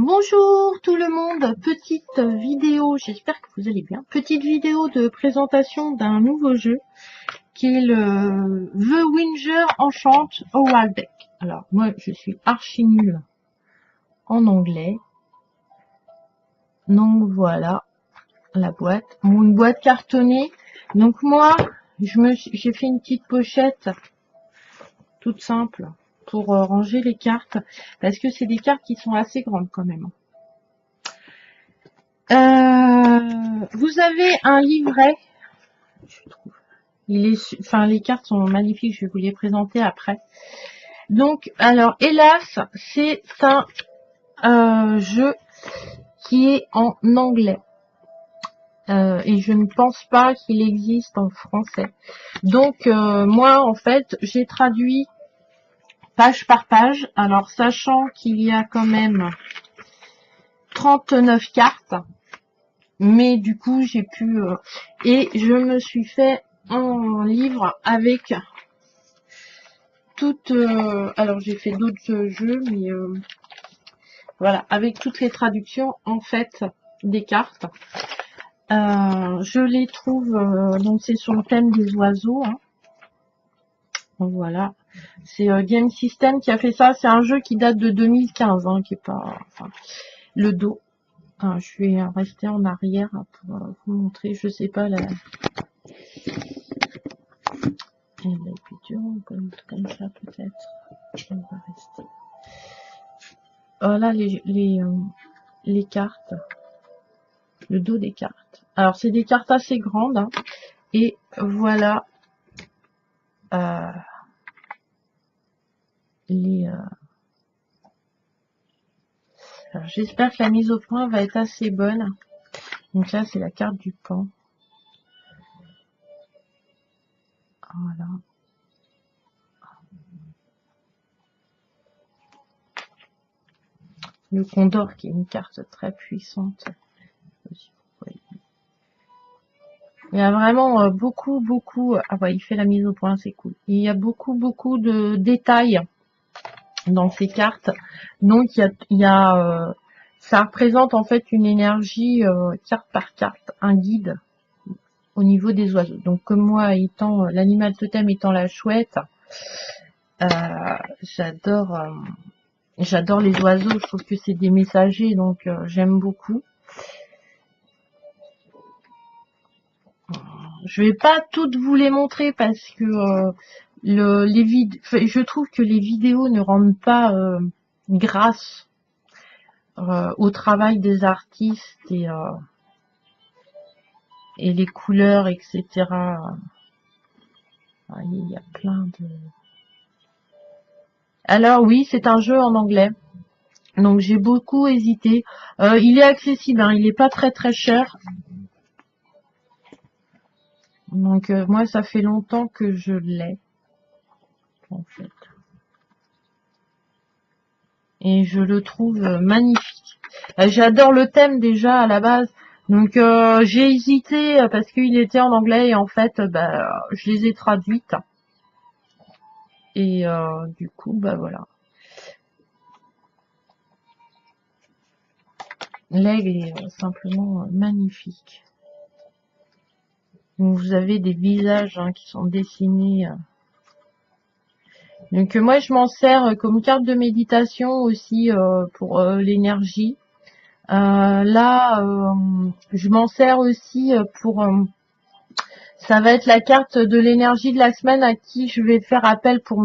Bonjour tout le monde, petite vidéo, j'espère que vous allez bien. Petite vidéo de présentation d'un nouveau jeu qui est le The Winger Enchant au Waldeck. Alors moi je suis archi nulle en anglais. Donc voilà la boîte, une boîte cartonnée. Donc moi j'ai fait une petite pochette toute simple pour ranger les cartes parce que c'est des cartes qui sont assez grandes quand même. Vous avez un livret, je trouve. Les cartes sont magnifiques, je vais vous les présenter après. Donc, alors, hélas, c'est un jeu qui est en anglais. Et je ne pense pas qu'il existe en français. Donc, moi, en fait, j'ai traduit page par page. Alors, sachant qu'il y a quand même 39 cartes. Mais du coup, j'ai pu... et je me suis fait un livre avec toutes... alors, j'ai fait d'autres jeux, mais voilà, avec toutes les traductions, en fait, des cartes. Je les trouve... donc, c'est sur le thème des oiseaux. Hein. Donc, voilà. C'est Game System qui a fait ça. C'est un jeu qui date de 2015, hein, qui est pas... Enfin, le dos. Je vais rester en arrière pour vous montrer, je sais pas, la vidéo, comme ça peut-être. On va rester. Voilà les cartes, le dos des cartes. Alors c'est des cartes assez grandes, hein, et voilà les... alors j'espère que la mise au point va être assez bonne. Donc là c'est la carte du pan. Voilà. Le Condor qui est une carte très puissante. Il y a vraiment beaucoup... Ah ouais, il fait la mise au point, c'est cool. Il y a beaucoup de détails dans ces cartes. Donc, ça représente en fait une énergie carte par carte, un guide au niveau des oiseaux. Donc, comme moi, étant l'animal totem étant la chouette, j'adore les oiseaux. Je trouve que c'est des messagers, donc j'aime beaucoup. Je vais pas toutes vous les montrer parce que je trouve que les vidéos ne rendent pas grâce au travail des artistes et les couleurs, etc. Il y a plein de... Alors oui, c'est un jeu en anglais. Donc j'ai beaucoup hésité. Il est accessible, hein, il n'est pas très cher. Donc moi, ça fait longtemps que je l'ai, en fait. Et je le trouve magnifique. J'adore le thème déjà à la base. Donc j'ai hésité parce qu'il était en anglais et en fait je les ai traduites. Et du coup voilà. L'aigle est simplement magnifique. Donc vous avez des visages qui sont dessinés. Donc moi je m'en sers comme carte de méditation aussi pour l'énergie. Là je m'en sers aussi pour... ça va être la carte de l'énergie de la semaine à qui je vais faire appel pour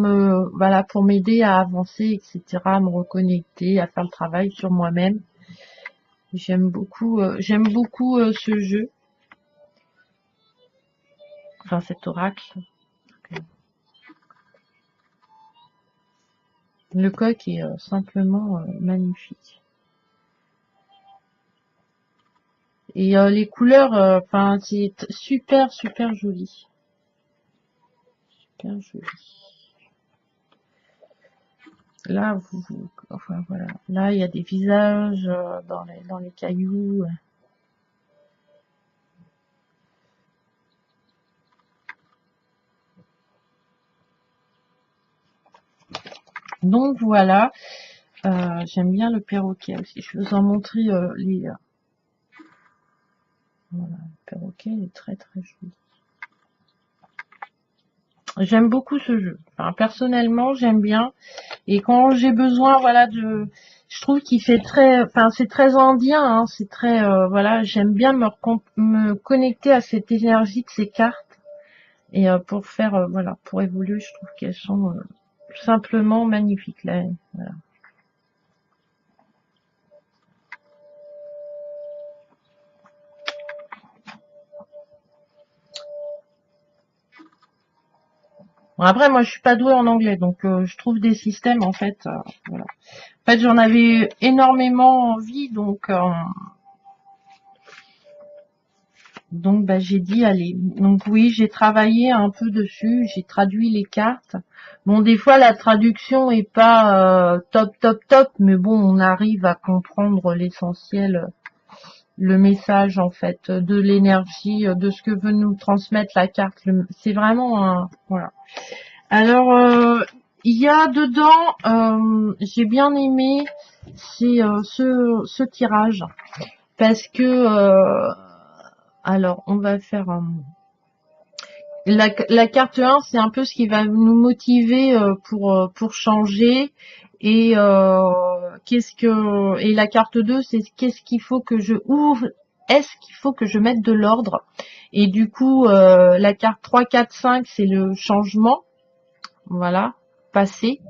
pour m'aider à avancer, etc., à me reconnecter, à faire le travail sur moi-même. J'aime beaucoup ce jeu. Enfin cet oracle. Le coq est simplement magnifique. Et les couleurs, enfin c'est super joli. Super joli. Là, enfin voilà. Là, il y a des visages dans les cailloux. Donc voilà. J'aime bien le perroquet aussi. Je vais vous en montrer les... voilà, le perroquet est très très joli. J'aime beaucoup ce jeu. Enfin, personnellement, j'aime bien. Et quand j'ai besoin, voilà, je trouve qu'il fait très, enfin, c'est très indien, hein, c'est très, voilà, j'aime bien me connecter à cette énergie de ces cartes et pour faire, voilà, pour évoluer, je trouve qu'elles sont tout simplement magnifiques là. Voilà. Bon, après, moi, je suis pas douée en anglais, donc je trouve des systèmes, en fait, voilà. En fait, j'en avais énormément envie, donc bah, j'ai dit allez. Donc oui, j'ai travaillé un peu dessus, j'ai traduit les cartes. Bon, des fois la traduction est pas top, mais bon, on arrive à comprendre l'essentiel, le message en fait, de l'énergie, de ce que veut nous transmettre la carte. C'est vraiment un voilà. Alors il y a dedans, j'ai bien aimé, c'est ce tirage parce que alors on va faire la carte 1, c'est un peu ce qui va nous motiver pour changer. Et et la carte 2, c'est qu'est-ce qu'il faut que je ouvre, est-ce qu'il faut que je mette de l'ordre. Et du coup, la carte 3, 4, 5, c'est le changement. Voilà, passé.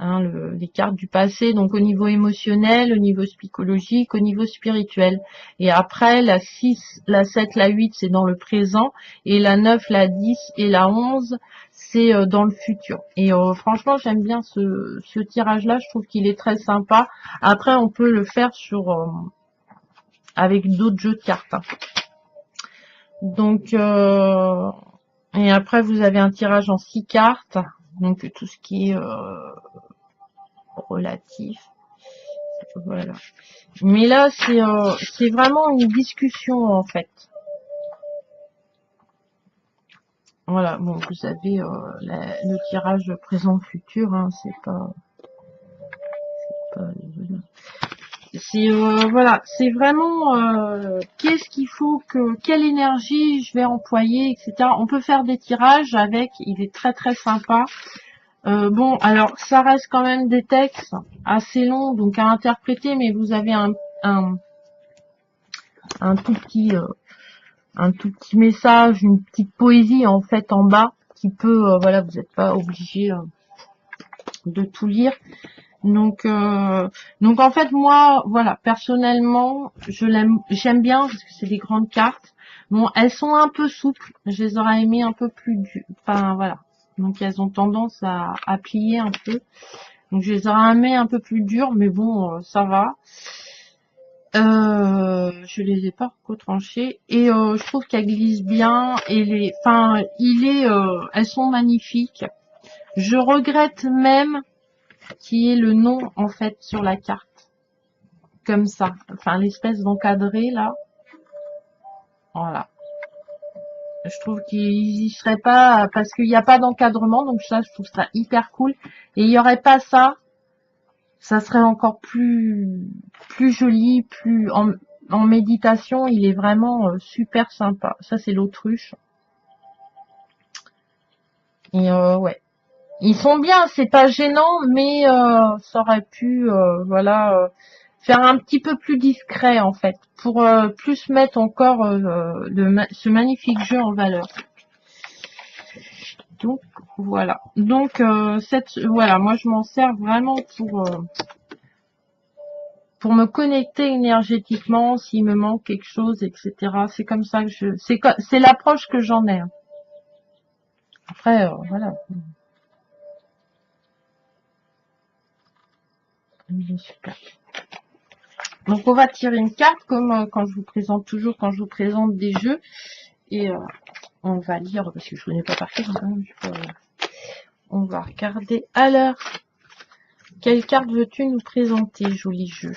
Hein, les cartes du passé, donc au niveau émotionnel, au niveau psychologique, au niveau spirituel. Et après, la 6, la 7, la 8, c'est dans le présent. Et la 9, la 10 et la 11, c'est dans le futur. Et franchement, j'aime bien ce tirage-là. Je trouve qu'il est très sympa. Après, on peut le faire avec d'autres jeux de cartes. Donc, et après, vous avez un tirage en 6 cartes. Donc, tout ce qui est relatif. Voilà. Mais là, c'est vraiment une discussion, en fait. Voilà, bon, vous avez le tirage présent-futur, hein, c'est pas c'est voilà, c'est vraiment qu'est-ce qu'il faut quelle énergie je vais employer, etc. On peut faire des tirages avec, il est très très sympa. Bon, alors ça reste quand même des textes assez longs, donc à interpréter, mais vous avez un tout petit message, une petite poésie en fait en bas qui peut, voilà, vous n'êtes pas obligé de tout lire. Donc en fait moi, voilà, personnellement, j'aime bien parce que c'est des grandes cartes. Bon, elles sont un peu souples, je les aurais aimées un peu plus dures. Enfin voilà, donc elles ont tendance à plier un peu. Donc je les aurais aimées un peu plus dures, mais bon, ça va. Je les ai pas retranchées et je trouve qu'elles glissent bien et elles sont magnifiques. Je regrette même qu'il y ait le nom en fait sur la carte, comme ça, enfin l'espèce d'encadré là, voilà. Je trouve qu'il y serait pas parce qu'il n'y a pas d'encadrement, donc ça je trouve ça hyper cool et il y aurait pas ça, ça serait encore plus joli, plus en méditation, il est vraiment super sympa. Ça, c'est l'autruche. Et ouais. Ils sont bien, c'est pas gênant, mais ça aurait pu, voilà, faire un petit peu plus discret, en fait, pour plus mettre encore ce magnifique jeu en valeur. Donc, voilà. Donc, voilà, moi, je m'en sers vraiment pour me connecter énergétiquement s'il me manque quelque chose, etc. C'est comme ça que c'est l'approche que j'en ai. Après, voilà. Super. Donc on va tirer une carte comme quand je vous présente toujours, quand je vous présente des jeux. Et on va lire, parce que je ne connais pas par cœur. Hein, on va regarder. Alors, quelle carte veux-tu nous présenter, joli jeu?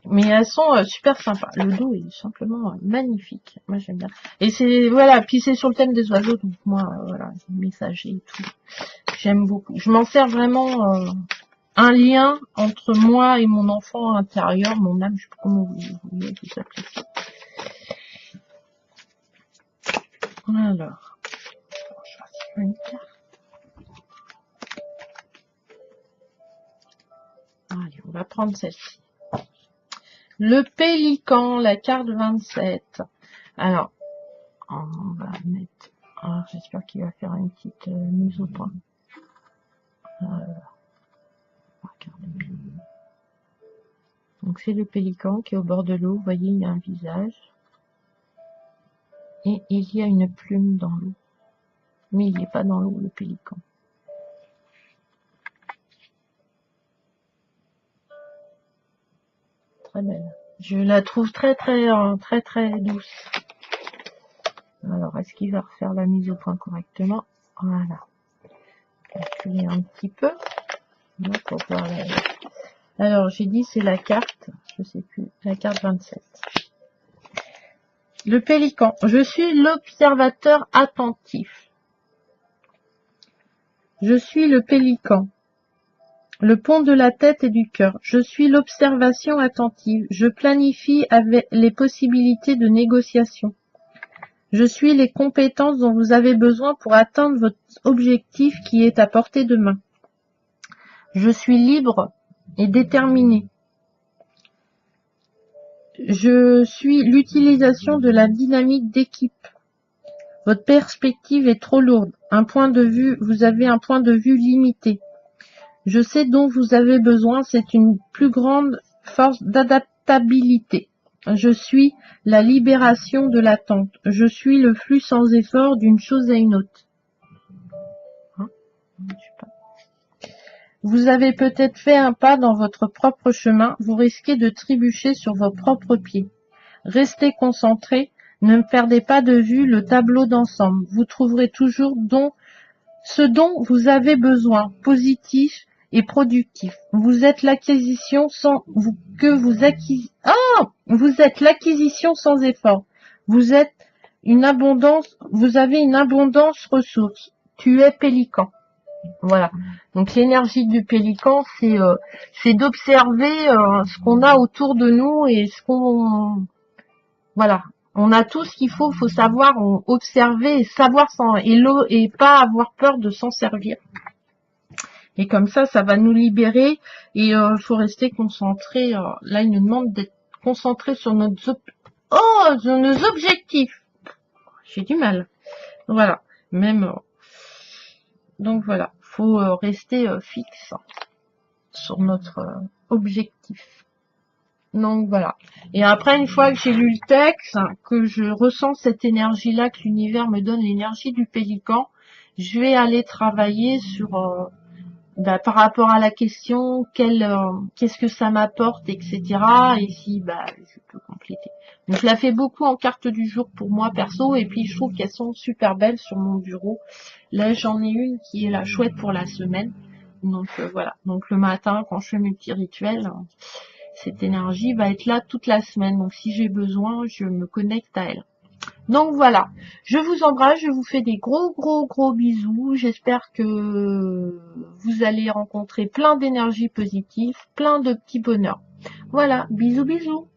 Mais elles sont super sympas. Le dos est simplement magnifique. Moi j'aime bien. Et c'est voilà, puis c'est sur le thème des oiseaux, donc moi voilà, messager et tout. J'aime beaucoup. Je m'en sers vraiment un lien entre moi et mon enfant intérieur, mon âme, je sais pas comment vous voulez vous appelez ça. Alors, je vais une carte. Allez, on va prendre celle-ci. Le pélican, la carte 27. Alors, on va mettre... Alors, j'espère qu'il va faire une petite mise au point. Donc, c'est le pélican qui est au bord de l'eau. Vous voyez, il y a un visage. Et il y a une plume dans l'eau. Mais il n'est pas dans l'eau, le pélican. Très belle. Je la trouve très douce. Alors, est-ce qu'il va refaire la mise au point correctement? Voilà. Calculer un petit peu. Pour voir la... Alors, j'ai dit c'est la carte, je sais plus, la carte 27. Le pélican. Je suis l'observateur attentif. Je suis le pélican. Le pont de la tête et du cœur. Je suis l'observation attentive. Je planifie avec les possibilités de négociation. Je suis les compétences dont vous avez besoin pour atteindre votre objectif qui est à portée de main. Je suis libre et déterminé. Je suis l'utilisation de la dynamique d'équipe. Votre perspective est trop lourde. Vous avez un point de vue limité. Je sais dont vous avez besoin, c'est une plus grande force d'adaptabilité. Je suis la libération de l'attente. Je suis le flux sans effort d'une chose à une autre. Vous avez peut-être fait un pas dans votre propre chemin, vous risquez de trébucher sur vos propres pieds. Restez concentré, ne perdez pas de vue le tableau d'ensemble. Vous trouverez toujours ce dont vous avez besoin, positif et productif. Vous êtes l'acquisition vous êtes l'acquisition sans effort. Vous avez une abondance ressources. Tu es pélican. Voilà. Donc l'énergie du pélican, c'est d'observer ce qu'on a autour de nous et ce qu'on... Voilà. On a tout ce qu'il faut savoir observer et savoir et pas avoir peur de s'en servir. Et comme ça va nous libérer et faut rester concentré. Là, il nous demande d'être concentré sur nos objectifs. J'ai du mal. Voilà. Donc voilà, faut rester fixe sur notre objectif. Donc voilà. Et après, une fois que j'ai lu le texte, que je ressens cette énergie-là, que l'univers me donne l'énergie du pélican, je vais aller travailler sur par rapport à la question, qu'est-ce que ça m'apporte, etc. Et si je peux compléter. Donc je la fais beaucoup en carte du jour pour moi perso, et puis je trouve qu'elles sont super belles sur mon bureau. Là j'en ai une qui est la chouette pour la semaine. Donc voilà. Donc le matin, quand je fais mes petits rituels, cette énergie va être là toute la semaine. Donc si j'ai besoin, je me connecte à elle. Donc voilà, je vous embrasse, je vous fais des gros bisous. J'espère que vous allez rencontrer plein d'énergie positive, plein de petits bonheurs. Voilà, bisous.